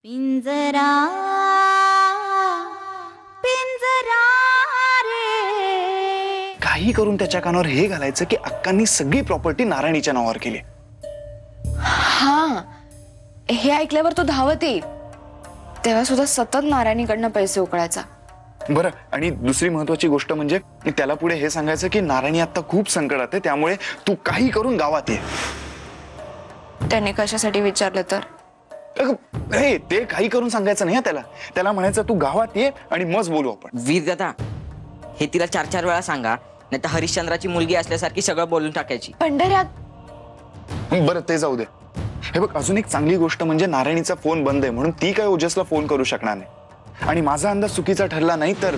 पिंजरा पिंजरा रे. काही करून त्याच्या कानावर हे घालायचं की अक्कांनी सगळी प्रॉपर्टी नारायणीच्या नावावर केली. हा, हे ऐकल्यावर तो धावत येईल. तेव्हा सुद्धा सतत नारायणीकडनं पैसे उकळायचा. बरं, आणि दुसरी महत्वाची गोष्ट म्हणजे त्याला पुढे हे सांगायचं की नारायणी आता खूप संकटात आहे, त्यामुळे तू काही करून गावात ये. त्याने कशासाठी विचारलं तर? हे ते काही करून सांगायचं नाही त्याला. त्याला म्हणायचं तू गावात ये आणि मग बोलू आपण. वीर दादा, हे तिला 4-4 वेळा सांगा, नाही तर हरिश्चंद्राची मुलगी असल्यासारखी सगळं बोलून टाकायची. पंढऱ्यात बरं ते जाऊ दे. हे बघ, अजून एक चांगली गोष्ट म्हणजे नारायणीचा फोन बंद आहे, म्हणून ती काय ओजसला फोन करू शकणार नाही. आणि माझा अंदाज चुकीचा ठरला नाही तर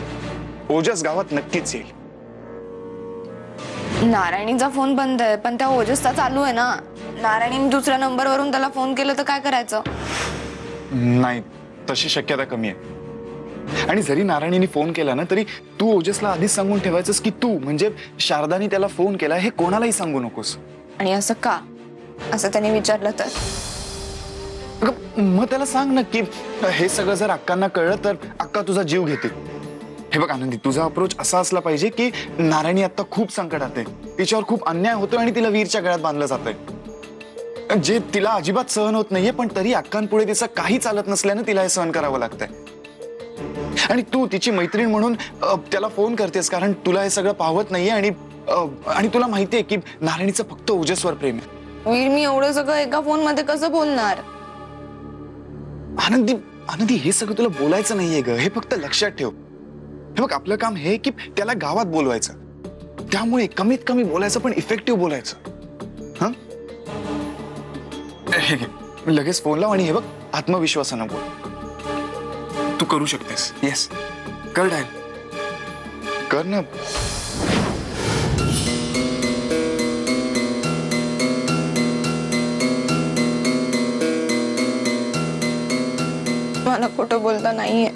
ओजस गावात नक्कीच येईल. नारायणीचा फोन बंद आहे, पण त्या ओजसचा चालू आहे ना. नारायणीने दुसऱ्या नंबरवरून त्याला फोन केलं तर काय करायचं? नाही, तशी शक्यता कमी आहे. आणि जरी नारायणीने फोन केला ना, तरी तू ओजसला आधीच सांगून ठेवायचंस की तू म्हणजे शारदाने त्याला फोन केला हे कोणालाही सांगू नकोस. आणि असं का? असं त्याने विचारलं तर? मग त्याला सांग ना की हे सगळं जर अक्कांना कळलं तर अक्का तुझा जीव घेते. हे बघ आनंदी, तुझा अप्रोच असा असला पाहिजे की नारायणी आता खूप संकटात आहे, तिच्यावर खूप अन्याय होतोय आणि तिला वीरच्या गळ्यात बांधलं जातंय, जे तिला अजिबात सहन होत नाहीये. पण तरी अक्कांपुढे तिचं काही चालत नसल्यानं तिला हे सहन करावं लागतंय. आणि तू तिची मैत्रीण म्हणून त्याला फोन करतेस कारण तुला हे सगळं पाहवत नाहीये आणि तुला माहितीये की नारायणीचं फक्त ओजसवर प्रेम आहे. वीर, मी एवढं सगळं एका फोन मध्ये कसं बोलणार? आनंदी, हे सगळं तुला बोलायचं नाहीये ग, हे फक्त लक्षात ठेव. हे बघ, आपलं काम हे की त्याला गावात बोलवायचं, त्यामुळे कमीत कमी बोलायचं पण इफेक्टिव्ह बोलायचं. हा, हे घे, लगेच फोन लाव आणि हे बघ आत्मविश्वासानं बोल. तू करू शकतेस. येस, कर डायल, कर ना. मला खोटं बोलता नाहीये.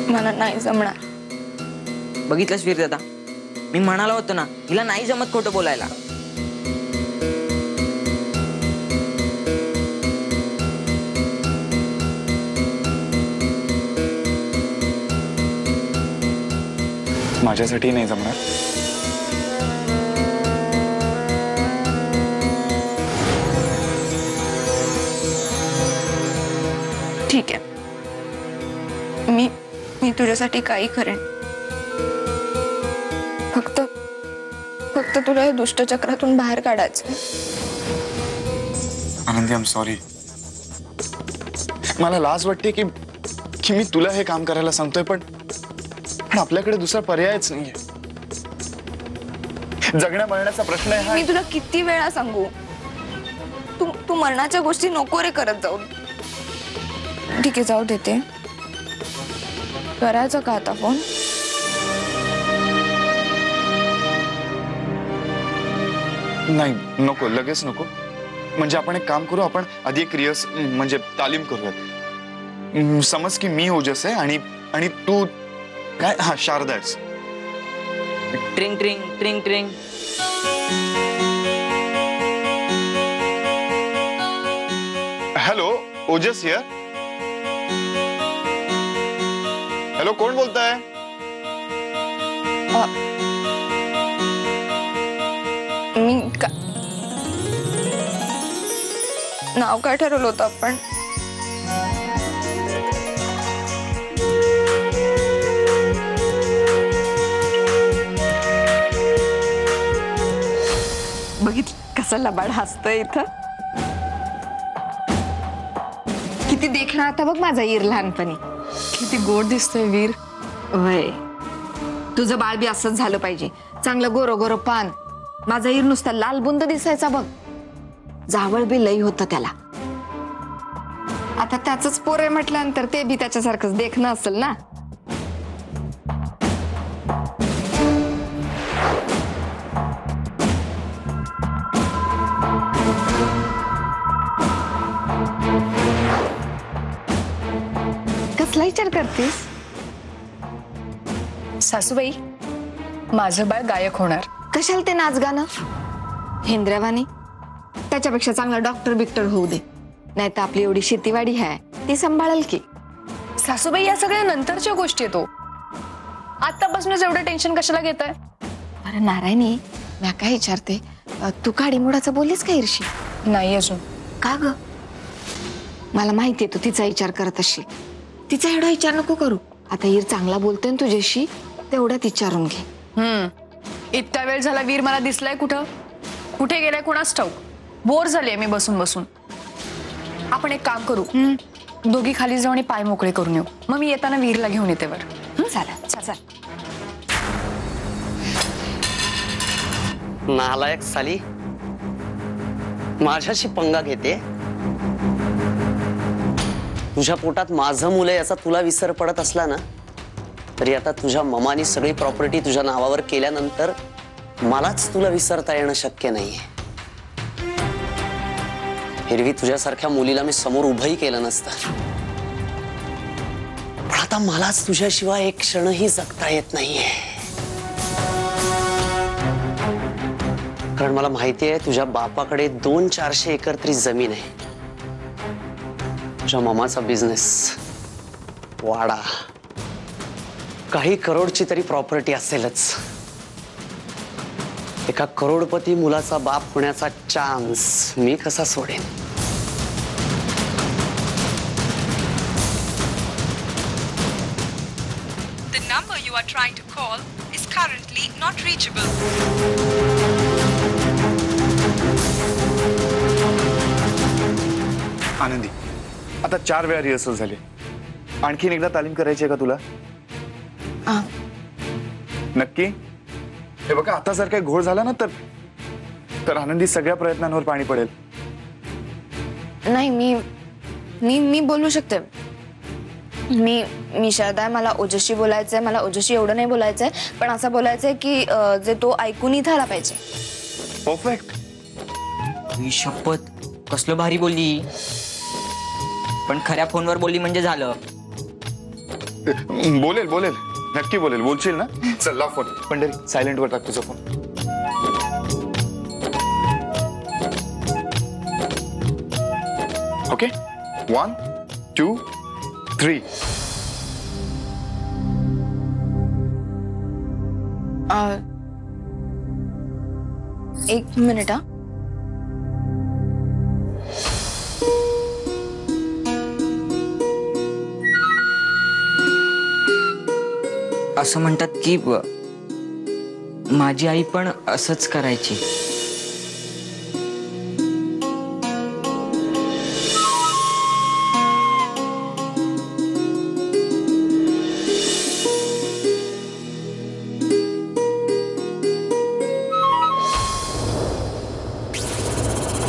मला नाही जमणार. बघितलंस वीर दादा, मी म्हणालो होतो ना, हिला नाही जमत खोटं बोलायला. माझ्यासाठी नाही जमणार. ठीक आहे, मी तुझ्यासाठी काही करेन. फक्त तुला या दुष्टचक्रातून बाहेर काढायचं. आनंदी, आय एम सॉरी. मला लाज वाटते की मी तुला हे काम करायला सांगतोय, पण आपल्याकडे दुसरा पर्यायच नाहीये. जगण्या मरण्याचा प्रश्न आहे हा. मी तुला किती वेळा सांगू, तू मरणाच्या गोष्टी नको रे करत जाऊ. ठीक आहे, जाऊ देते. करायचं का आता फोन? नाही, नको, लगेच नको. म्हणजे आपण एक काम करू, आपण आधी एक रिहर्स म्हणजे तालीम करूयात. समज की मी ओजस आहे आणि तू काय, हा, शारदा आहेस. ट्रिंग ट्रिंग ट्रिंग ट्रिंग. Hello, Ojas here. हॅलो, कोण बोलताय? मी नाव काय ठरवलं होतं आपण? बघितलं कसं लबाड हसतोय इथं. किती देखणा आता बघ माझा ईर लहानपणी. किती गोड दिसतोय वीर. वय, तुझं बाळ बी असंच झालं पाहिजे. चांगलं गोरो गोरो पान. माझा ईर नुसता लाल बुंद दिसायचा बघ. जावळ बी लई होतं त्याला. आता त्याच पोर आहे म्हटल्यानंतर ते बी त्याच्यासारखंच देखणं असेल ना. कसला विचार करतेस? सासूबाई, माझं बाळ गायक होणार. कशाला ते नाच गाणं? हेंद्र्यावानी त्याच्यापेक्षा चांगला डॉक्टर बिक्टर होऊ दे, नाही तर आपली एवढी शेतीवाडी आहे ती सांभाळल की. सासूबाई या सगळ्या नंतरच्या गोष्टी येतो. आतापासूनच एवढं टेन्शन कशाला घेताय? अरे नारायणी, मी काय विचारते, तू काडीमोडाचं बोललीस का ईर्षी? नाही अजून. का ग? मला माहितीये तू तिचा विचार करत असशील. तिचा एवढा विचार नको करू. आता ईर चांगला बोलतोय ना तुझ्याशी, तेवढ्यात विचारून घे. इतका वेळ झाला वीर मला दिसलाय कुठं? कुठे गेलाय कोणास ठाऊक. बोर झाले मी बसून बसून. आपण एक काम करू, दोघी खाली जाऊ आणि पाय मोकळे करून येऊ. मग मी येताना वीरला घेऊन येते वर. चालेल चल. नालायक साली, माझ्याशी पंगा घेते. तुझ्या पोटात माझं मुलं याचा तुला विसर पडत असला ना, तरी आता तुझ्या ममानी सगळी प्रॉपर्टी तुझ्या नावावर केल्यानंतर मलाच तुला विसरता येणं शक्य नाहीये. एरवी तुझ्यासारख्या मुलीला मी समोर उभंही केलं नसतं, पण आता मलाच तुझ्याशिवाय एक क्षणही जगता येत नाहीये. कारण मला माहिती आहे तुझ्या बापाकडे 200-400 एकर तरी जमीन आहे. तुझ्या मामाचा बिझनेस, वाडा, काही करोडची तरी प्रॉपर्टी असेलच. एका करोडपती मुलाचा बाप होण्याचा चान्स मी कसा सोडेन? The number you are trying to call is currently not reachable. आनंदी, आता 4 वेळा रिहर्सल झाली. आणखीन एकदा तालीम करायची आहे का तुला? नक्की? हे बघा, आता जर काही घोळ झाला ना तर आनंदी सगळ्या प्रयत्नांवर पाणी पडेल. नाही, मी मी मी बोलू शकते. मी श्रद्धा आहे, मला ओजस्वी बोलायचंय. मला ओजस्वी एवढं नाही बोलायचंय, पण असं बोलायचंय की जे तो ऐकून इथं आला पाहिजे. परफेक्ट. ही शपथ, कसलं भारी बोलली. पण खऱ्या फोनवर बोलली म्हणजे झालं. बोलेल, नक्की बोलेल. बोलशील ना? चल लाव फोन. पंढरी, सायलेंट वर टाक तुझा फोन. ओके, 1 2 3. एक मिनिट. असं म्हणतात की माझी आई पण असंच करायची.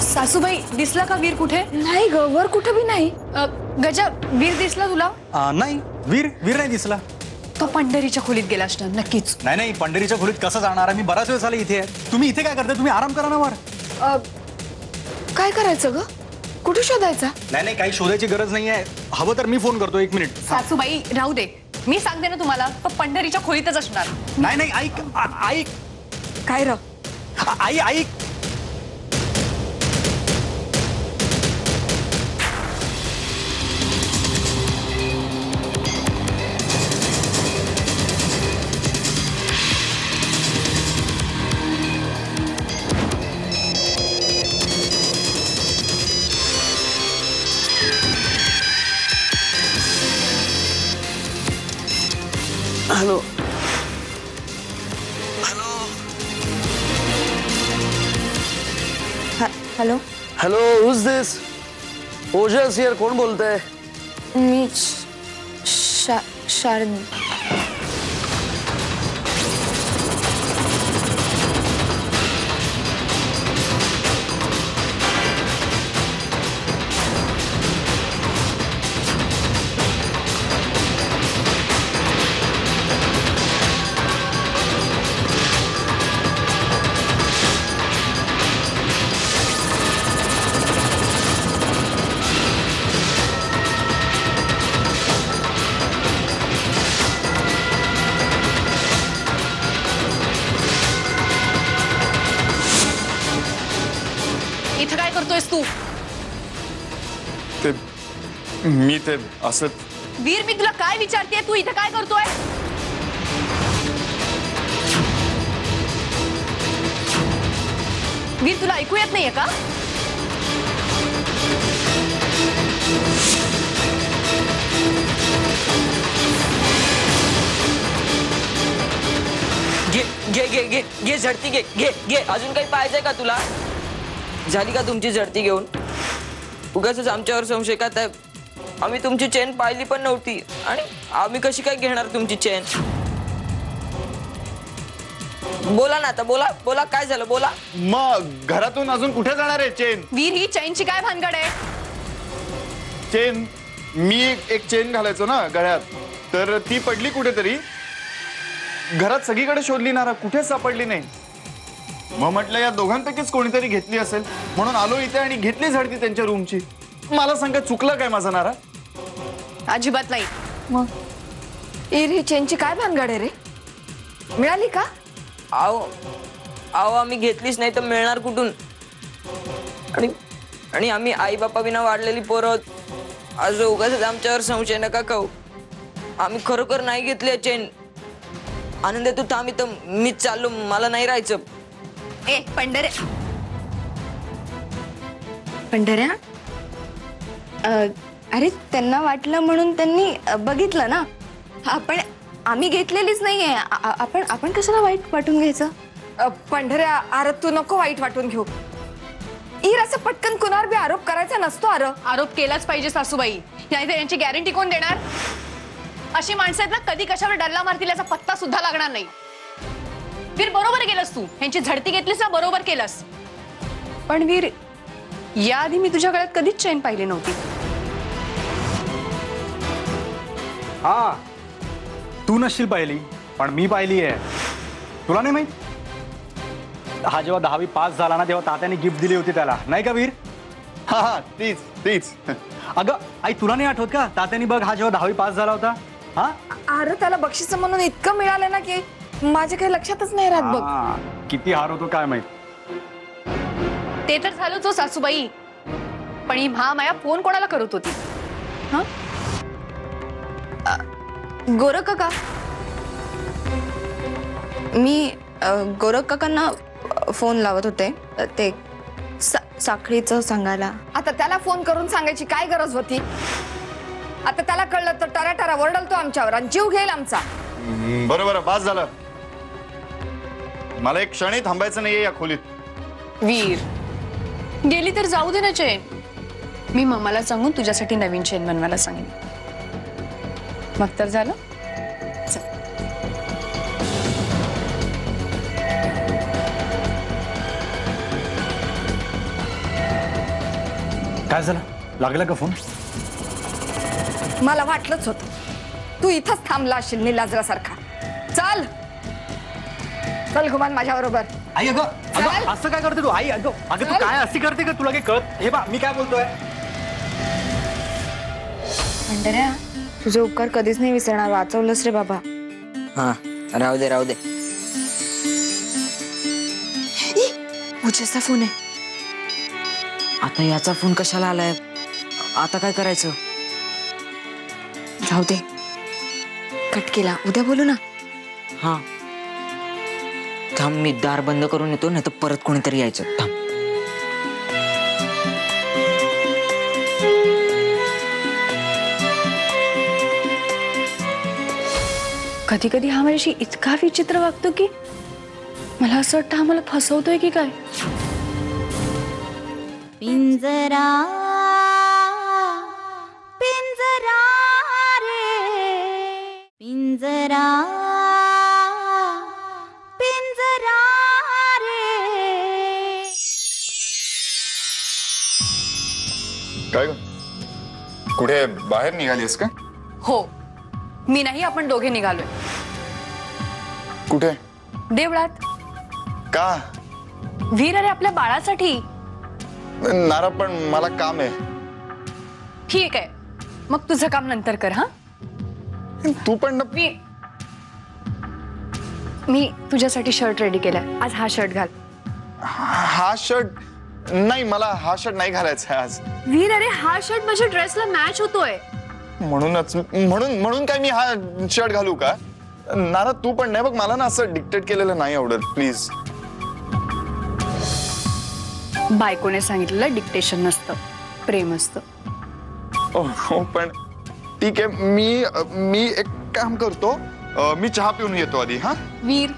सासूबाई, दिसला का वीर कुठे? नाही ग, वर कुठं बी नाही. गजा, वीर दिसला तुला? नाही, वीर नाही दिसला. तो पंढरीच्या खोलीत गेला असणार नक्कीच. नाही, पंढरीच्या खोलीत कसं जाणार? मी बराच वेळ झाला इथे आहे. तुम्ही इथे काय करताय? तुम्ही आराम करा ना वर. काय करायचं ग? कुठे शोधायचा? नाही, काही शोधायची गरज नाही आहे. हवं तर मी फोन करतो. 1 मिनिट. सासूबाई राहू दे, मी सांगते ना तुम्हाला, तो पंढरीच्या खोलीतच असणार. नाही, ऐक. काय र? ऐक. Hello. Hello. Hello, who's this? Ojas here. कोण बोलतंय? मी शारद. ते मी ते असं वीर, मी तुला काय विचारते, तू इथे काय करतोय? वीर, तुला ऐकू येत नाहीये का? घे घे घे घे घे झडती घे घे घे. अजून काही पाहिजे का तुला? झाली का तुमची झडती घेऊन? उगाच आमच्यावर संशय का? आम्ही तुमची चेन पाहिली पण नव्हती आणि आम्ही कशी काय घेणार तुमची चेन? बोला ना आता, बोला बोला, काय झालं बोला. मग घरातून अजून कुठे जाणार आहे चेन? वीर, ही चैनची काय भानगड आहे? चेन मी एक चेन घालायचो ना गळ्यात, तर ती पडली कुठेतरी. घरात सगळीकडे शोधली नारा, कुठे सापडली नाही. मग म्हटलं या दोघांपैकीच कोणीतरी घेतली असेल, म्हणून आलो इथे आणि घेतली झडती त्यांच्या रूमची. मला सांगा, चुकलं काय माझा नारा? अजिबात नाही. मग ही चेनची काय भानगड आहे रे? मिळाली का? आहो आहो, आम्ही घेतलीच नाही तर मिळणार कुठून? आणि आणि आम्ही आई बापा विना वाढलेली पोरं आहोत. आज उगाच आमच्यावर संशय नका खाऊ. आम्ही खरोखर नाही घेतली चेन. आनंद, तू थांब इथं, मीच चाललो, मला नाही राहायचं. ए पंढऱ्या, पंढऱ्या, अरे त्यांना वाटलं म्हणून त्यांनी बघितलं ना. आम्ही घेतलेलीच नाहीये. आपण कशाला वाईट वाटून घ्यायचं? पंढऱ्या, अरे तू नको वाईट वाटून घेऊ. ईर असं पटकन कुणावर बी आरोप करायचा नसतो. आरोप केलाच पाहिजे सासूबाई, नाहीतर यांची गॅरंटी कोण देणार? अशी माणसं आहेत ना, कधी कशावर डल्ला मारतील याचा पत्ता सुद्धा लागणार नाही. वीर, बरोबर केलंस तू, यांची झडती घेतलीस ना, बरोबर केलंस. पण वीर, याआधी मी तुझ्या गळ्यात कधीच चेन पाहिली नव्हती. हा, तू नसशील पाहिली, पण मी पाहिली आहे. तुला नाही माहित? हा जेव्हा 10वी पास झाला ना, तेव्हा तात्याने गिफ्ट दिली होती त्याला, नाही का वीर? हा हा, तीच तीच. अगं आई, तुला नाही आठवत का? तात्याने बघ, हा जेव्हा 10वी पास झाला होता, हा, अरे त्याला बक्षीस म्हणून इतकं मिळालं ना की माझ्या काही लक्षातच नाही राहत बघ. हा, किती हार होतो काय माहित. ते तर झालंच हो सासूबाई, पण ही महामाया फोन कोणाला करत होती? हा, गोरख काका, मी गोरख काकांना फोन लावत होते, ते साखळीचं सांगायला. आता त्याला फोन करून सांगायची काय गरज होती? आता त्याला कळलं तर टराटरा ओरडल तो आमच्यावर आणि जीव घेईल आमचा. बरोबर, बास झालं. मला एक क्षणही थांबायचं नाहीये या खोलीत. वीर, गेली तर जाऊ दे ना चेन. मी मम्माला सांगून तुझ्यासाठी नवीन चेन बनवायला सांगेन. मग तर झालं. चल. काय झालं? लागला का फोन? मला वाटलंच होत तू इथंच थांबला असशील निलाजरासारखा. चल चल गुमान माझ्या बरोबर. आई, अगं असं काय करते तू? आई, अगं तू काय अशी करते का? तुला काही कळत? हे बा, मी काय बोलतोय. पंढऱ्या, तुझे उपकार कधीच नाही विसरणार. वाचवलंस रे बाबा. हा, राहू दे राहू दे. पूजेचा फोन आहे. आता याचा फोन कशाला आलाय? आता काय करायचं? जाऊ दे, कट केला. उद्या बोलू ना. हा, थांब, मी दार बंद करून येतो, नाही तर परत कोणीतरी यायचं. थांब. कधी कधी हा माझ्याशी इतका विचित्र वागतो की मला असं वाटतं हा मला फसवतोय की काय. पिंजरा पिंजरा रे पिंजरा पिंजरा रे. काय ग? कुठे बाहेर निघालीस का? हो, मी नाही, आपण दोघे निघालोय. कुठे? देवळात. का? वीर, अरे आपल्या बाळासाठी. नारा, पण मला काम आहे. ठीक आहे, मग तुझं काम नंतर कर. हा, तू पण मी तुझ्यासाठी शर्ट रेडी केलाय. आज हा शर्ट घाल. हा शर्ट नाही मला हा शर्ट नाही घालायचा आहे आज. वीर अरे हा शर्ट माझ्या ड्रेसला मॅच होतोय. म्हणून काय मी हा शर्ट घालू का? नारा तू पण नाही बघ, मला ना असं डिक्टेट केलेलं नाही आवडत, प्लीज. बायकोने सांगितलेलं डिक्टेशन नसतं, प्रेम असतं. हो पण ठीक आहे, मी एक काम करतो, मी चहा पिऊन येतो आधी. हा वीर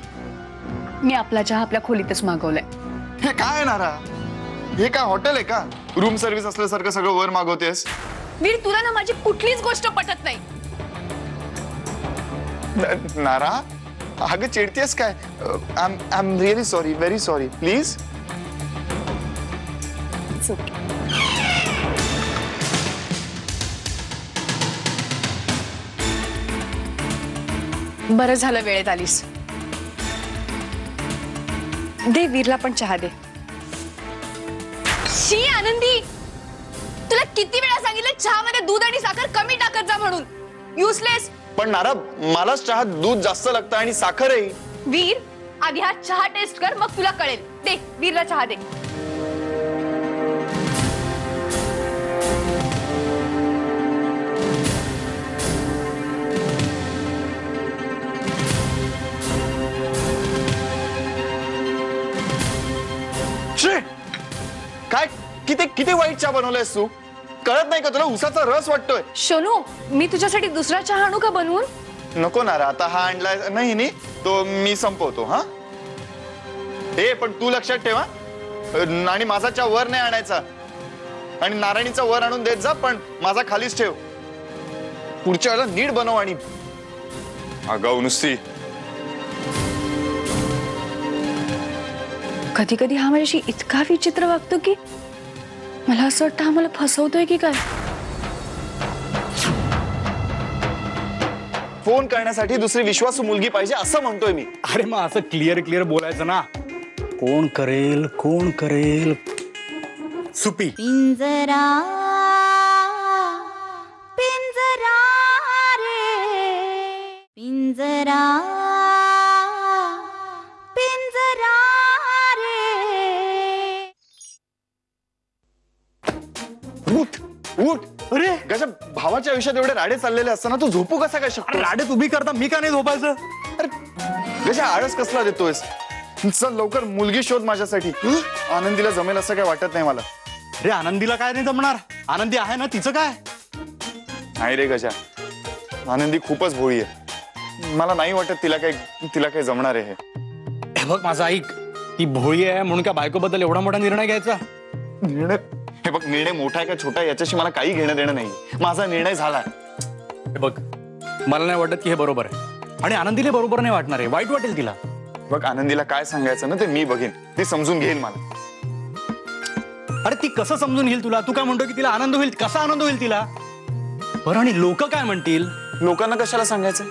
मी आपला चहा आपल्या खोलीतच मागवलाय. हे काय नारा, हे काय हॉटेल आहे का? रूम सर्व्हिस असल्यासारखं सगळं वर मागवतेस. वीर तुला ना माझी कुठलीच गोष्ट पटत नाही. नारा अगं चिडतेस काय? I am really sorry, very sorry, please. बरं झालं वेळेत आलीस. दे वीरला पण चहा दे. शी आनंदी, तुला किती वेळा सांगितलं चहामध्ये दूध आणि साखर कमी टाकत जा म्हणून. युजलेस. पण नारा मलाच चहा दूध जास्त लागतं आणि साखरही. वीर आधी हा चहा टेस्ट कर, मग तुला कळेल. दे वीरला चहा दे. काय किती किती वाईट चहा बनवलायस तू? कळत नाही का तुला? उसाचा रस वाटतोय. सोनू मी तुझ्यासाठी दुसरा चहा आणू का बनवून? नको नारा, आता हा आणलाय नाही तो मी संपवतो. हा हे पण तू लक्षात ठेवा, आणि माझा चहा वर नाही आणायचा, आणि नारायणीचा वर आणून देत जा, पण माझा खालीच ठेव. पुढच्या वेळेला नीट बनव. आणि आगाऊ नुसती. कधी कधी हा माझ्याशी इतका विचित्र वागतो की मला असं वाटतं हा मला फसवतोय की काय. फोन करण्यासाठी दुसरी विश्वासू मुलगी पाहिजे असं म्हणतोय मी. अरे मग असं क्लिअर बोलायचं ना. कोण करेल सुपी. पिंजरा पिंजरा रे पिंजरा पिंजरा रे. उठ. अरे गजा, भावाच्या आयुष्यात एवढे राडे चाललेले असताना तू झोपू कसा काय शकतो? राडे तुम्ही करता, मी का नाही झोपायचं? अरे गजा, आळस कसला देतोयस? चल लवकर मुलगी शोध माझ्यासाठी. आनंदीला जमेल असं काय वाटत नाही मला. अरे आनंदीला काय नाही जमणार? आनंदी आहे ना, तिचं काय? नाही रे गजा, आनंदी खूपच भोळी आहे. मला नाही वाटत तिला काय जमणार आहे. हे बघ माझं ऐक, ती भोळी आहे म्हणून का बायकोबद्दल एवढा मोठा निर्णय घ्यायचा? हे बघ, निर्णय मोठा आहे का छोटा आहे याच्याशी मला काही घेणं देणं नाही. माझा निर्णय झालाय. हे बघ, मला नाही वाटत की हे बरोबर आहे, आणि आनंदीला बरोबर नाही वाटणार आहे, वाईट वाटेल तिला. बघ, आनंदीला काय सांगायचं ना ते मी बघेन, ती समजून घेईल मला. अरे ती कसं समजून घेईल तुला? तू काय म्हणतो की तिला आनंद होईल? कसा आनंद होईल तिला? बरं, आणि लोक काय म्हणतील? लोकांना कशाला सांगायचं?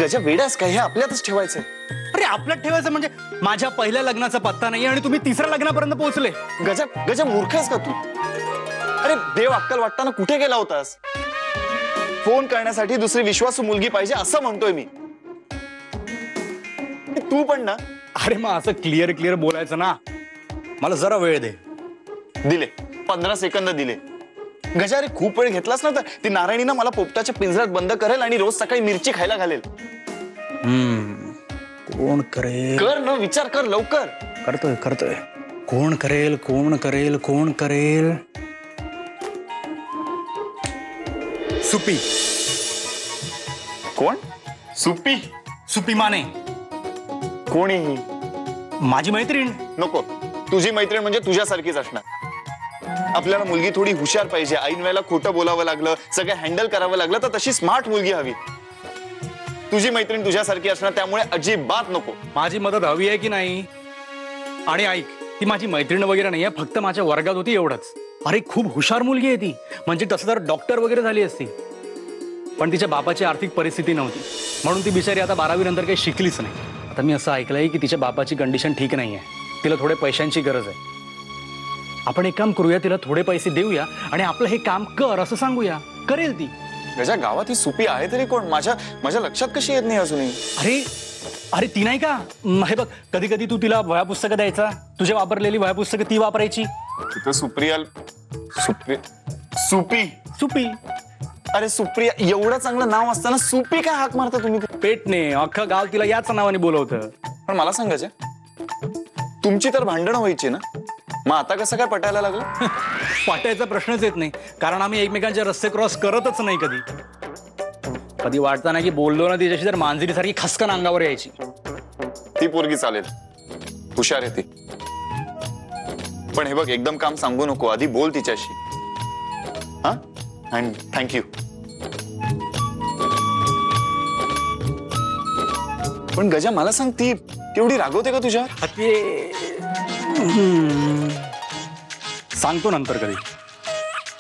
गजा वेडास काय? हे आपल्यातच ठेवायचंय. अरे आपल्यात ठेवायचं म्हणजे माझ्या पहिल्या लग्नाचा पत्ता नाही आणि तुम्ही तिसऱ्या लग्नापर्यंत पोहोचले. गजा मूर्ख आहेस का तू? अरे देव अक्कल वाटताना कुठे गेला होतास? फोन करण्यासाठी दुसरी विश्वासू मुलगी पाहिजे असं म्हणतोय मी. तू पण ना. अरे मग असं क्लिअर बोलायचं ना. मला जरा वेळ दे. दिले 15 सेकंद दिले. गजा, अरे खूप वेळ घेतलास ना तर ती नारायणी ना मला पोपटाच्या पिंजऱ्यात बंद करेल आणि रोज सकाळी मिरची खायला घालेल. कोण करेल? कर ना, विचार कर लवकर. करतोय. कोण करेल? सुपी. कोण? सुपी माने. कोणीही. माझी मैत्रीण. नको, तुझी मैत्रीण म्हणजे तुझ्यासारखीच असणार. आपल्याला मुलगी थोडी हुशार पाहिजे. ऐन वेळेला खोटं बोलावं लागलं, सगळं हँडल करावं लागलं तर तशी स्मार्ट मुलगी हवी. तुझी मैत्रीण तुझ्यासारखी असणार, त्यामुळे अजिबात नको. माझी मदत हवी आहे की नाही? आणि ऐक, ती माझी मैत्रीण वगैरे नाहीये, फक्त माझ्या वर्गात होती एवढंच. अरे खूप हुशार मुलगी आहे ती, म्हणजे तसं तर डॉक्टर वगैरे झाली असती, पण तिच्या बापाची आर्थिक परिस्थिती नव्हती म्हणून ती बिचारी आता 12वी नंतर काही शिकलीच नाही. आता मी असं ऐकलंय की तिच्या बापाची कंडिशन ठीक नाहीये, तिला थोडे पैशांची गरज आहे. आपण एक काम करूया, तिला थोडे पैसे देऊया आणि आपलं हे काम कर असं सांगूया, करेल ती. गजा, गावात ही सुपी आहे तरी कोण? माझ्या लक्षात कशी येत नाही अजूनही. अरे अरे ती नाही का हे बघ, कधी कधी तू तिला वह्या पुस्तकं द्यायचा, तुझे वापरलेली वह्या पुस्तकं ती वापरायची. तिथं सुपी सुपी. अरे सुप्रिया एवढं चांगलं नाव असताना सुपी काय हाक मारता तुम्ही? पेटणे अख्खं गाव तिला याच नावाने बोलवतं. पण मला सांगायचं, तुमची तर भांडणं व्हायची ना, मग आता कसं काय पटायला लागलं? वाटायचा प्रश्नच येत नाही, कारण आम्ही एकमेकांचे रस्ते क्रॉस करतच नाही कधी. कधी वाटतं ना की बोललो ना तिच्याशी तर मांजरीसारखी खसकन अंगावर यायची. ती पोरगी चालेल, हुशार आहे ती. पण हे बघ, एकदम काम सांगू नको, आधी बोल तिच्याशी. हा, अँड थँक्यू. पण गजा मला सांग, ती तेवढी रागवते का तुझ्यावर? ते सांगतो नंतर कधी.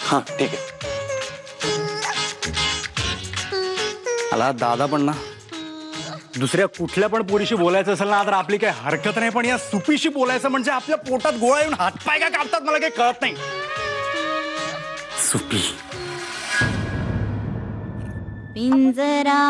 हा ठीक आहे. मला दादा पण ना, दुसऱ्या कुठल्या पण पोरीशी बोलायचं असेल ना तर आपली काही हरकत नाही, पण या सुपीशी बोलायचं म्हणजे आपल्या पोटात गोळा येऊन हातपाय का कापतात मला काही कळत नाही. सुपी. पिंजरा